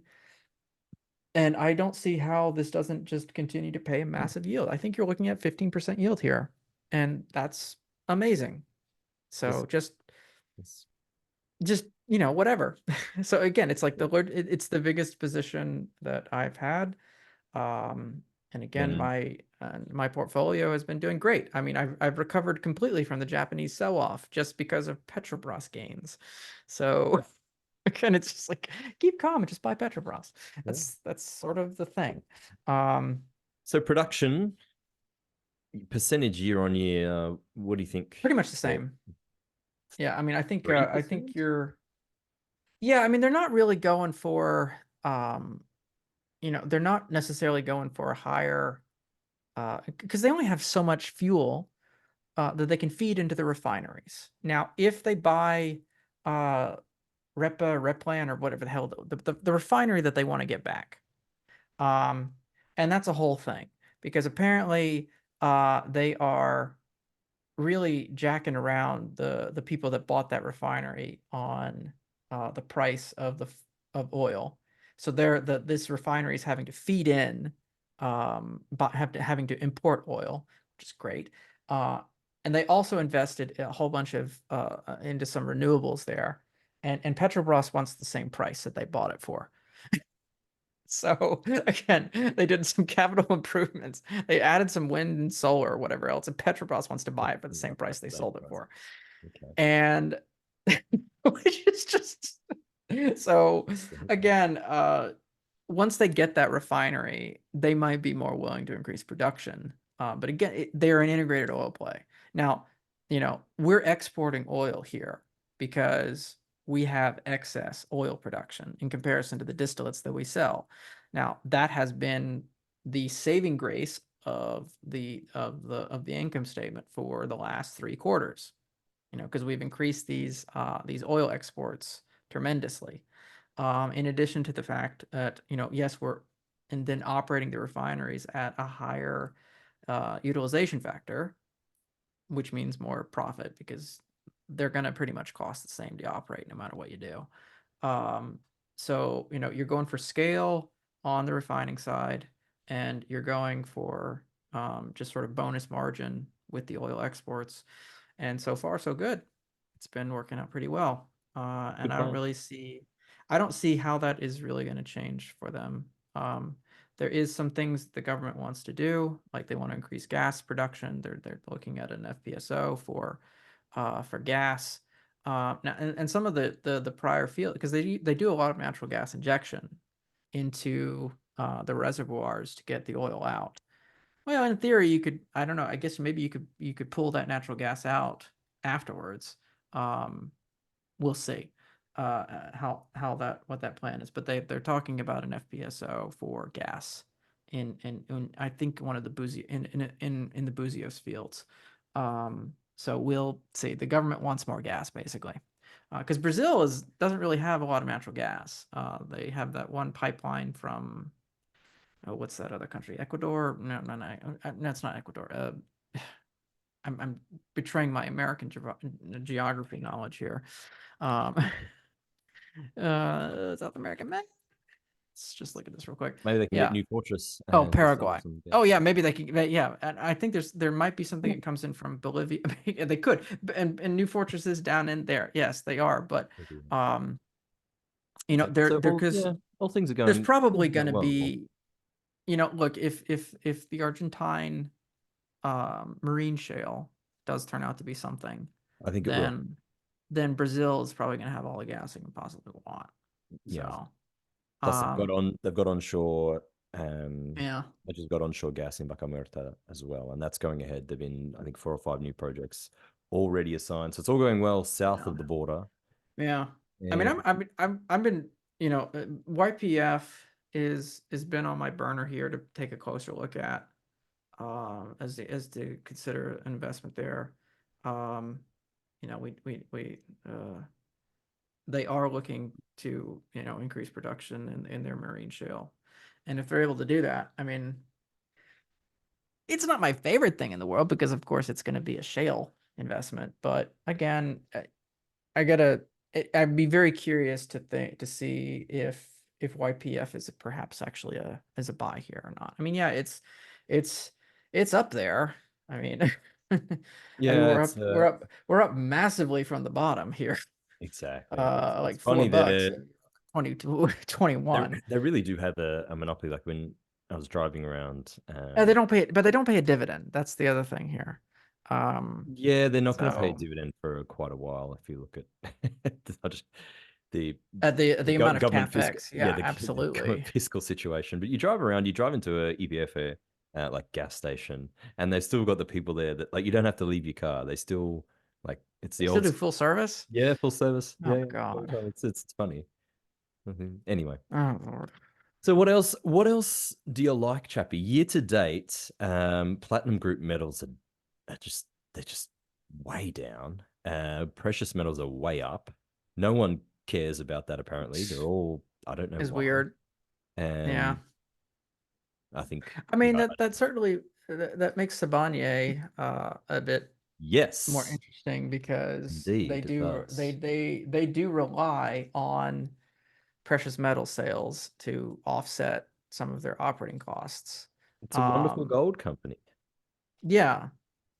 And I don't see how this doesn't just continue to pay a massive yield. I think you're looking at 15% yield here, and that's amazing. Yes. So just Yes. whatever. So again, it's like Yeah. it's the biggest position that I've had. And again, And my portfolio has been doing great. I mean, I've recovered completely from the Japanese sell-off just because of Petrobras gains. So again, it's just like keep calm and just buy Petrobras. yeah. That's sort of the thing. Um, So production percentage year on year, what do you think? Pretty much the There? same. Yeah, I mean, I think 3%? you're. Yeah, I mean, they're not really going for they're not necessarily going for a higher because they only have so much fuel that they can feed into the refineries. Now, if they buy uh Replan or whatever the hell the refinery that they want to get back, um, and that's a whole thing because apparently they are really jacking around the people that bought that refinery on the price of oil. So this refinery is having to feed in, but having to import oil, which is great. And they also invested a whole bunch of into some renewables there, and Petrobras wants the same price that they bought it for. So again, they did some capital improvements. They added some wind and solar or whatever else, and Petrobras wants to buy it for the Yeah, same price that's they the same sold it price. for. Okay. And which is just so Okay. again, once they get that refinery, they might be more willing to increase production. But again, they're an integrated oil play. Now, we're exporting oil here because we have excess oil production in comparison to the distillates that we sell. Now, that has been the saving grace of the income statement for the last 3 quarters. Because we've increased these oil exports tremendously. In addition to the fact that, yes, we're and then operating the refineries at a higher utilization factor, which means more profit because they're going to pretty much cost the same to operate no matter what you do. Um, so, you're going for scale on the refining side, and you're going for just sort of bonus margin with the oil exports. And so far, so good. It's been working out pretty well. And Good plan. I don't see how that is really going to change for them. There is some things the government wants to do, like they want to increase gas production. They're looking at an FPSO for gas. Now, and some of the prior field, because they do a lot of natural gas injection into the reservoirs to get the oil out. Well, in theory, you could, I don't know, I guess maybe you could pull that natural gas out afterwards. We'll see what that plan is. But they're talking about an FPSO for gas in I think one of the in the Buzios fields. So we'll see. The government wants more gas, basically, because Brazil doesn't really have a lot of natural gas. They have that one pipeline from, oh, what's that other country? Ecuador? No, no, it's not Ecuador. I'm betraying my American geography knowledge here. Um, South American map. Let's just look at this real quick. Maybe they can get Yeah. New Fortress Oh, and sell Paraguay. some Oh, gas. yeah, maybe they can. Yeah, and I think there might be something that comes in from Bolivia. They could, and New Fortress is down in there. Yes, they are. But Maybe. um, Okay. So there because all things are there's going probably things are going going to well. be, look, if the Argentine marine shale does turn out to be something, I think it will. then Brazil is probably going to have all the gas it can possibly want. Yeah. So, Plus um, they've got onshore um yeah, they just got onshore gas in Vaca Muerta as well, and that's going ahead. There've been, I think, 4 or 5 new projects already assigned. So it's all going well south yeah, of the border. yeah. I mean, And I've been, YPF is been on my burner here to take a closer look at, as to consider an investment there. Um, we they are looking to, increase production in their marine shale. And if they're able to do that, I mean, it's not my favorite thing in the world because of course it's going to be a shale investment. But again, I gotta, I'd be very curious to see if YPF is perhaps actually a buy here or not. I mean, yeah, it's it's up there. I mean, I mean yeah, it's we're up massively from the bottom here. exactly. It's Like funny $4 that in 22, 21. they really do have a monopoly. Like when I was driving around, They don't pay it, but they don't pay a dividend. That's the other thing here. Um, yeah, they're not going to pay a so dividend for quite a while. If you look at the the amount of government fiscal, capex, yeah, yeah, the government absolutely. fiscal situation. But you drive around, you drive into a EBF like gas station, and they've still got the people there that, like, you don't have to leave your car. They still, like, it's They the still old do full service. yeah, full service. Oh Yeah, yeah, all the God. time. It's funny. Mhm. Anyway, Oh Lord. so what else do you like, Chappie? Year to date, platinum group metals are just they're just way down. Precious metals are way up. No one cares about that apparently. They're all, I don't know Is why. weird. Yeah. And I think, I you mean know, that certainly that makes Sabanye a bit more yes, interesting because indeed it does. they do rely on precious metal sales to offset some of their operating costs. It's a wonderful Um, gold company. yeah,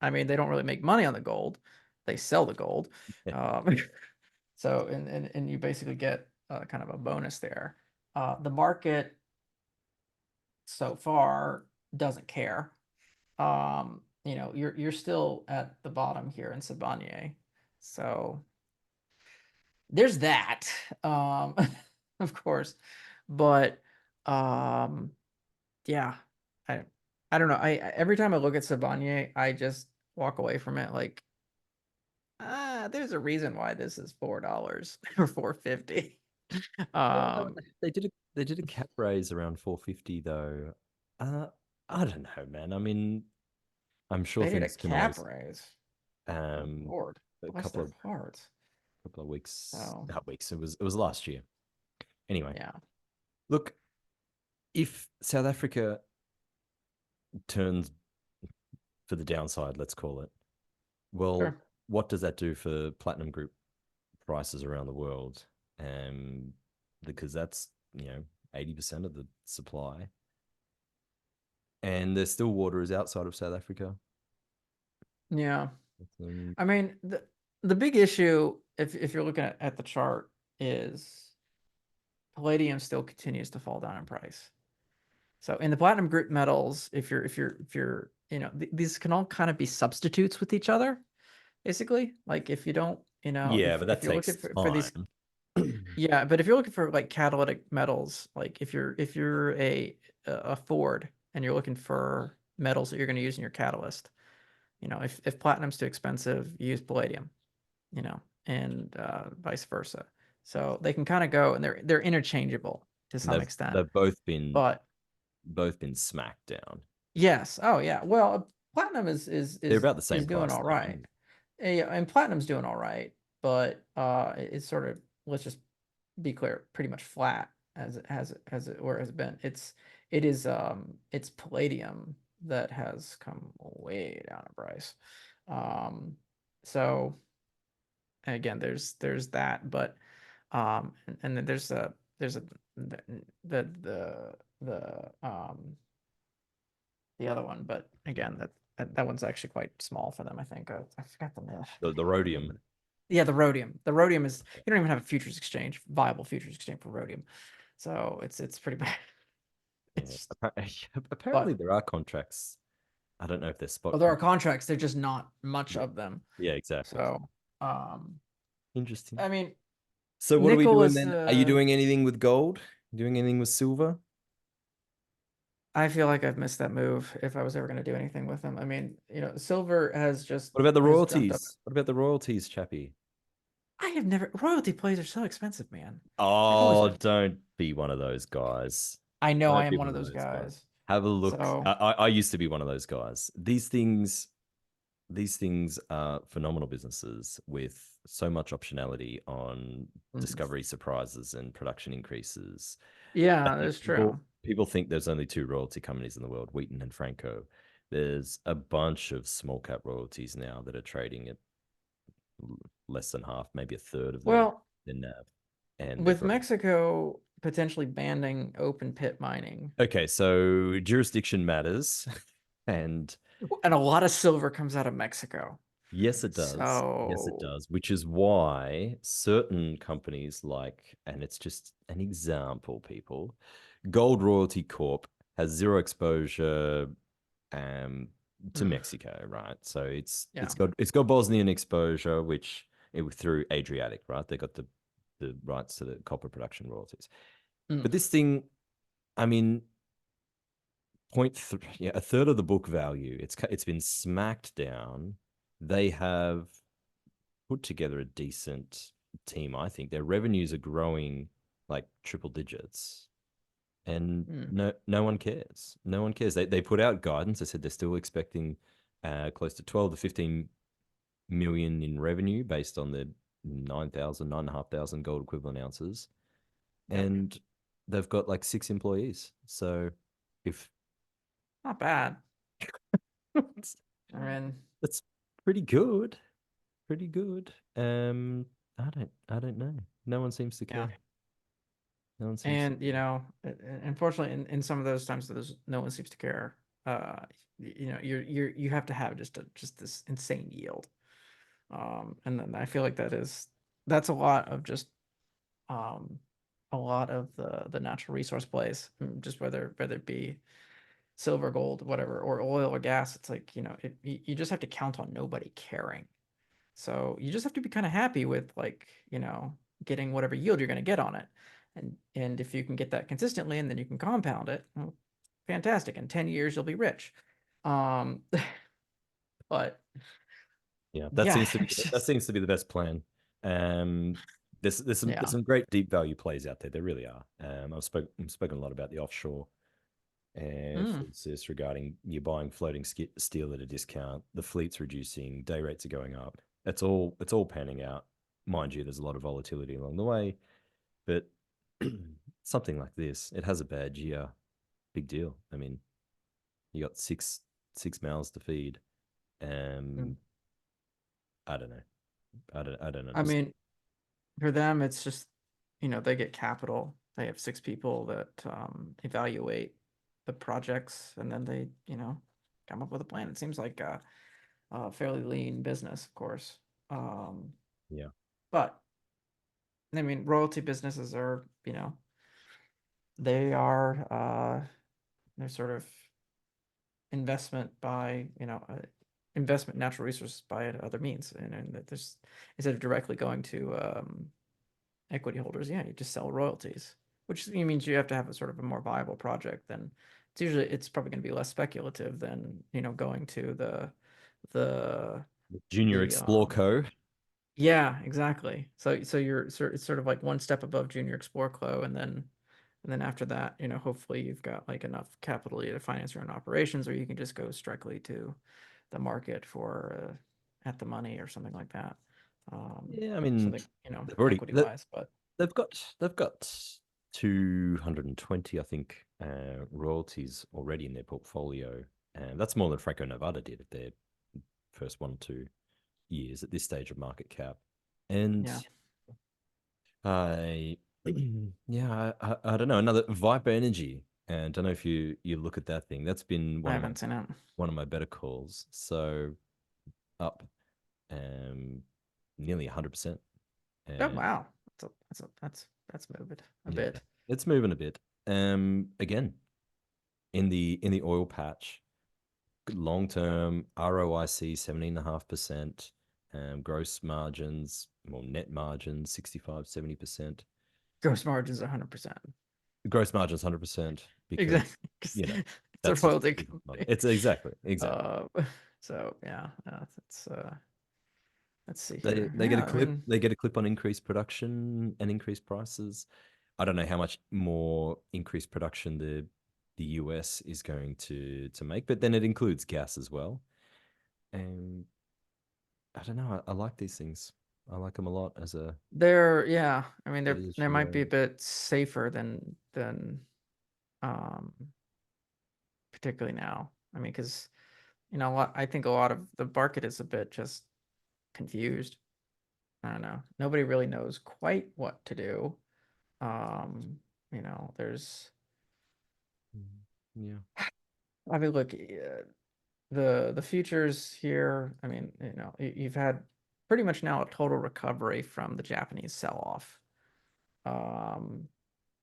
I mean they don't really make money on the gold; they sell the gold. Um, so and you basically get kind of a bonus there. The market so far doesn't care. You're still at the bottom here in Sabanye, so there's that. Um, of course, but um, yeah, I I don't know. Every time I look at Sabanye, I just walk away from it like, there's a reason why this is $4 or 450. Well, Um, they did a cap raise around 450 though. Uh, I don't know, man. I mean, I'm sure they did a things can cap always raise. Oh um Lord, a bless their couple hearts. of weeks, So not weeks. It was last year. Anyway, yeah, look, if South Africa turns for the downside, let's call it, well, sure. what does that do for platinum group prices around the world? Because that's, 80% of the supply, and there's still water is outside of South Africa. Yeah. Um, I mean, the big issue, if you're looking at the chart, is palladium still continues to fall down in price. So in the platinum group metals, if you're, these can all kind of be substitutes with each other, basically. Like if you don't, Yeah, but that if you're looking takes for these, time. yeah, but if you're looking for like catalytic metals, like if you're a Ford and you're looking for metals that you're going to use in your catalyst, if platinum's too expensive, you use palladium, and vice versa. So they can kind of go, and they're interchangeable to And some extent. they've But both been smacked down. yes, oh yeah. Well, platinum is They're about the is same doing price all though. right. Yeah, and platinum's doing all right, but it's sort of, let's just be clear, pretty much flat as it or has been. It's palladium that has come way down in price. Um, so again, there's that, but and then there's a the the other one, but again, that one's actually quite small for them. I think I forgot the name. The rhodium. Yeah, the rhodium. The rhodium is, you don't even have a futures exchange, viable futures exchange for rhodium, so it's pretty bad. Yeah. It's Apparently but there are contracts. I don't know if they're spot well, there are contracts. contracts. They're just not much Yeah. of them. Yeah, exactly. So, um, Interesting. I mean, So what are we nickel doing is. then? Are you doing anything with gold? Doing anything with silver? I feel like I've missed that move if I was ever going to do anything with them. I mean, silver What about the has jumped up. royalties? What about the royalties, Chappie? I have never royalty plays are so expensive, man. They've always Oh, been. don't be one of those guys. I know I Don't am be one one of of those those guys. guys. Have a look. So, I used to be one of those guys. These things are phenomenal businesses with so much optionality on mm, discovery surprises and production increases. I yeah, think that's people true. people think there's only two royalty companies in the world, Wheaton and Franco. There's a bunch of small cap royalties now that are trading at less than half, maybe a third of Well, their NAV, and they've with got. Mexico potentially banning open pit mining, Okay, so jurisdiction matters, and and a lot of silver comes out of Mexico. yes, it does. Yes, it So, does. Which is why certain companies like, and it's just an example, people, Gold Royalty Corp has zero exposure um to mm, Mexico, right? So yeah. it's got Bosnian exposure, which through Adriatic, right? They got the rights to the copper production royalties. Mm, But this thing, I mean, yeah, a third of the book value. It's been smacked down. They have put together a decent team. I think their revenues are growing like triple digits, and mm, no one cares. No one cares. They put out guidance. They said they're still expecting close to 12 to 15 million in revenue based on the 9,500 gold equivalent ounces, yep. and they've got like 6 employees. So if Not bad. that's, I mean, that's pretty good, pretty good. I don't know. No one seems to yeah. care. No one seems to And care. unfortunately, in some of those times, no one seems to care. You have to have just this insane yield. And then I feel like that's a lot of just um, a lot of the natural resource plays, just whether it be silver, gold, whatever, or oil or gas. It's like, you just have to count on nobody caring. So you just have to be kind of happy with, like, getting whatever yield you're going to get on it. And if you can get that consistently and then you can compound it, well, fantastic. In 10 years you'll be rich. Um but Yeah, yeah, it's that just seems to be the best plan. Um, there's yeah. some great deep value plays out there. There really are. I've spoken a lot about the offshore Mm, thesis regarding you buying floating steel at a discount. The fleet's reducing, day rates are going up. It's all panning out. Mind you, there's a lot of volatility along the way, but something like this, it has a bad year. Big deal. I mean, you got six mouths to feed. mm. Um, I don't know. I don't I understand. mean, for them it's just, they get capital. They have six people that evaluate the projects, and then they, come up with a plan. It seems like a fairly lean business, of course. Um, Yeah. but I mean, royalty businesses are, they are They're sort of investment by, investment natural resources by other means, and that there's, instead of directly going to equity holders, yeah, you just sell royalties, which means you have to have a sort of a more viable project. Then it's probably going to be less speculative than going to the Junior the Explore Co. yeah, exactly. So it's sort of like one step above junior explore clo, and then after that, hopefully you've got like enough capital to finance your own operations, or you can just go strictly to the market for at the money or something like that. Yeah, I mean, Something, they've already equity wise, but they've got 220, I think, royalties already in their portfolio, and that's more than Franco Nevada did at their first 1 or 2 years at this stage of market cap. And yeah, I, yeah, I don't know, another Viper Energy, and I don't know if you look at that thing. That's been I haven't seen it. one of my better calls. So up, um, nearly 100%. Oh And wow, that's moved a yeah, bit. it's moving a bit. Again, in the oil patch, long term ROIC 17.5%, gross margins, well, net margins 65-70%. Gross margins 100%. Gross margins 100% because Exactly. 'Cause you know it's a that's just royalty business model. company. It's exactly. Uh, so yeah, it's let's see They here. they get a Yeah, I clip. mean, They get a clip on increased production and increased prices. I don't know how much more increased production the US is going to make, but then it includes gas as well. And I don't know. I like these things. I like them a lot as a yeah, I mean, they might be a strategy. bit safer than um particularly now. I mean, because I think a lot of the market is a bit just confused. I don't know. Nobody really knows quite what to do. There's, Mm, yeah. I mean, look, the futures here. I mean, you've had pretty much now a total recovery from the Japanese sell-off. Um,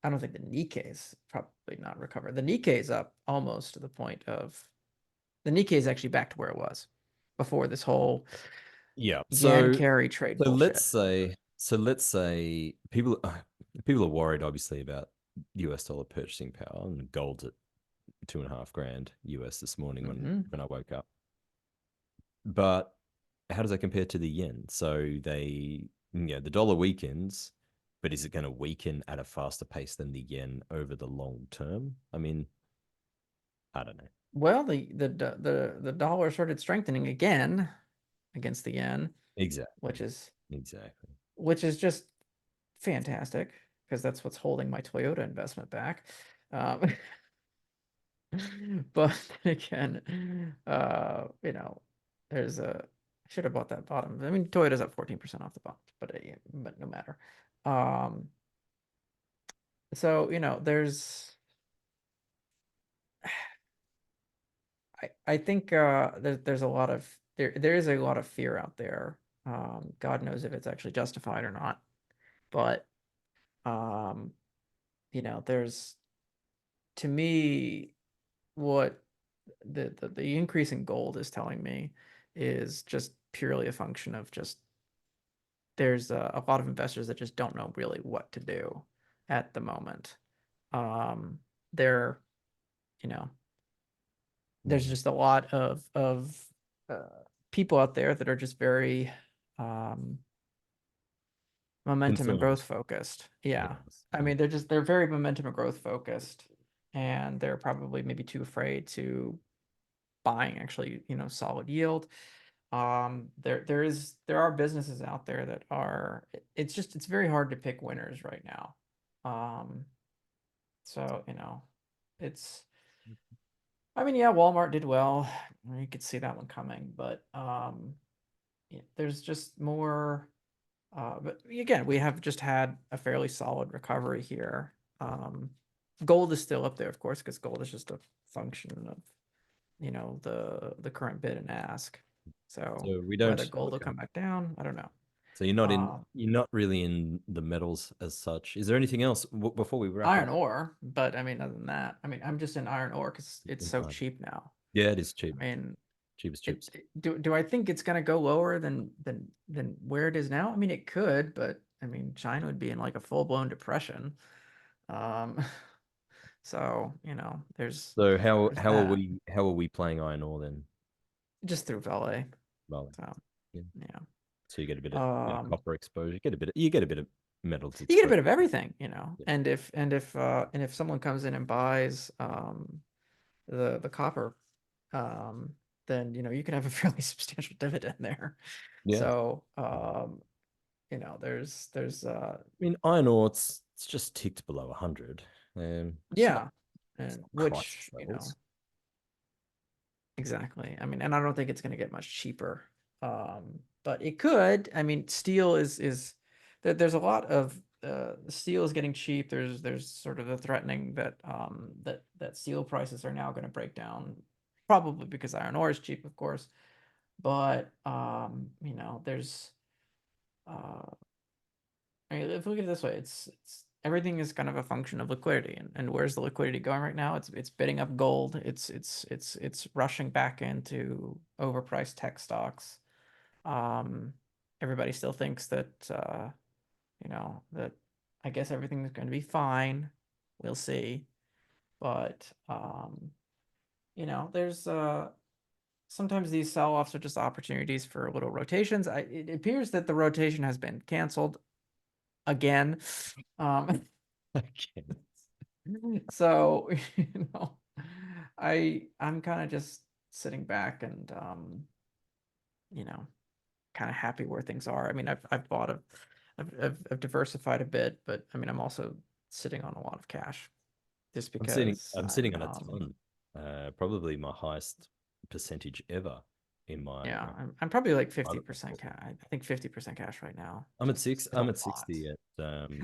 I don't think the Nikkei is probably not recovered. The Nikkei is up almost to the point of the Nikkei is actually back to where it was before this whole Yeah. yen carry trade bullshit. Let's say people are worried obviously about US dollar purchasing power, and gold's at 2.5 grand US this morning Hmm. when I woke up. But how does that compare to the yen? So the dollar weakens, but is it going to weaken at a faster pace than the yen over the long term? I mean, I don't know. Well, the dollar started strengthening again against the yen, which Exactly. is Exactly. just fantastic because that's what's holding my Toyota investment back. Um, but then again, there's a I should have bought that bottom. I mean, Toyota's up 14% off the bottom, but no matter. Um, so there's I think there's a lot of there is a lot of fear out there. God knows if it's actually justified or not, but um, there's to me what the increase in gold is telling me is just purely a function of just there's a lot of investors that just don't know really what to do at the moment. Um, they're you know there's Mm. just a lot of uh, people out there that are just very um, momentum and Concerned. growth focused. Yeah, Yes. I mean they're very momentum and growth focused, and they're probably maybe too afraid to buying actually solid yield. There are businesses out there that are it's very hard to pick winners right now. Um, so it's I mean, yeah, Walmart did well. You could see that one coming, but yeah, there's just more. But again, we have just had a fairly solid recovery here. Gold is still up there, of course, because gold is just a function of the current bid and ask. So So we whether don't. gold will Okay. come back down, I don't know. So you're not in, Um, you're not really in the metals as such. Is there anything else before we wrap Iron up? ore, but I mean, other than that, I mean, I'm just in iron ore because it's In so iron? cheap now. Yeah, it is I cheap. mean, Cheap as chips. do I think it's gonna go lower than where it is now? I mean, it could, but I mean, China would be in like a full blown depression. Um, so So there's that how are we playing iron ore then? just through valet. Well, So yeah. yeah, So you get a bit of um, copper exposure. You get a bit of metals you get a exposure. bit of everything, Yeah. and if someone comes in and buys the copper, um, then you can have a fairly substantial dividend there. Yeah. So there's I mean, iron ore, it's just ticked below 100. yeah, It's and not crisis which levels. exactly. I mean, and I don't think it's going to get much cheaper. But it could. I mean, steel is there's a lot of steel is getting cheap. There's sort of a threatening that that steel prices are now going to break down, probably because iron ore is cheap, of course. But there's uh, I mean, if we look at it this way, it's everything is kind of a function of liquidity, and where's the liquidity going right now? It's bidding up gold. It's rushing back into overpriced tech stocks. Um, Everybody still thinks that that I guess everything is going to be fine. We'll see, but there's sometimes these sell-offs are just opportunities for little rotations. It appears that the rotation has been canceled again. Um, Okay. so I'm kind of just sitting back and you know, kind of happy where things are. I mean, I've bought I've diversified a bit, but I mean, I'm also sitting on a lot of cash just because I'm sitting on a ton. Probably my highest percentage ever in yeah, my I'm probably like private 50% portfolio. cash. I think 50% cash right now, I'm which at six. is a I'm at lot. 60 at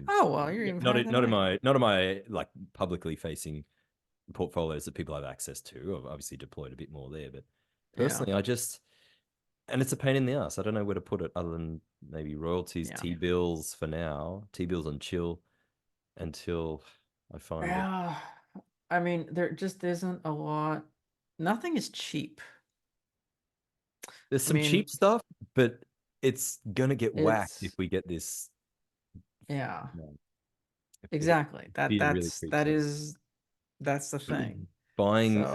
Oh, well, you're even higher than I am. not in my like publicly facing portfolios that people have access to. I've obviously deployed a bit more there, but Yeah, personally, I just and it's a pain in the ass. I don't know where to put it other than maybe royalties, yeah. T bills for now, T bills on chill until I find that Yeah, I mean, there just isn't a lot. Nothing is cheap. there's I some mean, cheap stuff, but it's gonna get whacked if it's we get this. yeah, You know, if exactly. fear really creeps in. That's the thing. Buying, So,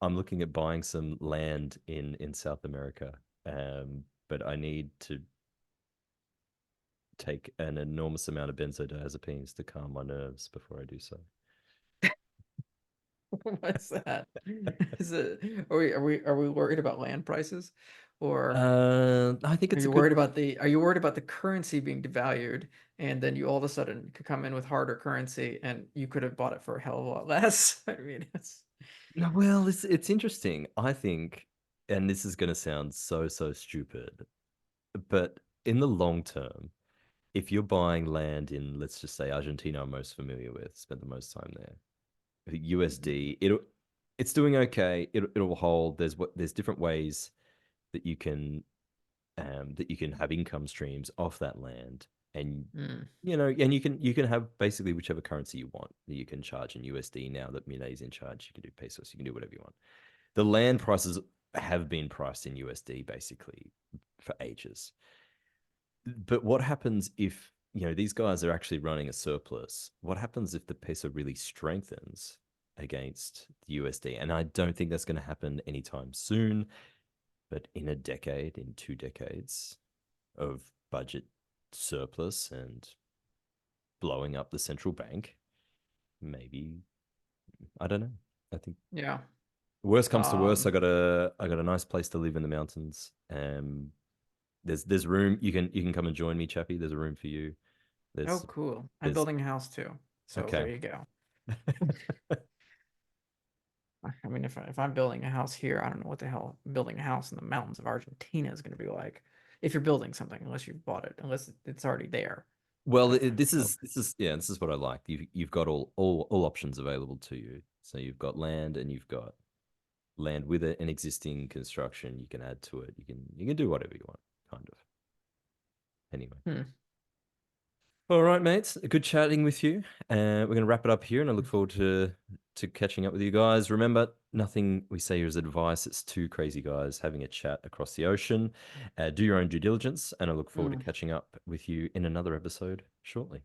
I'm looking at buying some land in South America, but I need to take an enormous amount of benzodiazepines to calm my nerves before I do so. what's that? Is it are we worried about land prices, or I think it's a good. are you worried about the currency being devalued, and then you all of a sudden could come in with harder currency and you could have bought it for a hell of a lot less? I mean, No, well, it's interesting. I think, and this is going to sound so stupid, but in the long term, if you're buying land in, let's just say Argentina, I'm most familiar with, spent the most time there. USD, it's doing okay. It'll hold. There's different ways that that you can have income streams off that land, and mm, and you can have basically whichever currency you want that you can charge in USD now that Mina is in charge. You can do pesos. You can do whatever you want. The land prices have been priced in USD basically for ages. But what happens if, these guys are actually running a surplus? What happens if the peso really strengthens against the USD? And I don't think that's going to happen anytime soon, but in a decade, in 2 decades of budget surplus and blowing up the central bank, maybe, I don't know. I think yeah. worst comes to worst, Um, I got a nice place to live in the mountains. There's room. You can come and join me, Chappie. There's a room for you. oh, There's cool. I'm there's building a house too. So okay. there you go. I mean, if I'm building a house here, I don't know what the hell building a house in the mountains of Argentina is going to be like. If you're building something, unless you've bought it, unless it's already there. Well, Like, this is yeah, this is what I like. You've got all options available to you. So you've got land and you've got land with an existing construction. You can add to it. You can do whatever you want, kind of. Anyway. Hmm. All right, mates. Good chatting with you. We're going to wrap it up here, and I look forward to catching up with you guys. Remember, nothing we say here is advice. It's two crazy guys having a chat across the ocean. Do your own due diligence, and I look forward to Hmm. catching up with you in another episode shortly.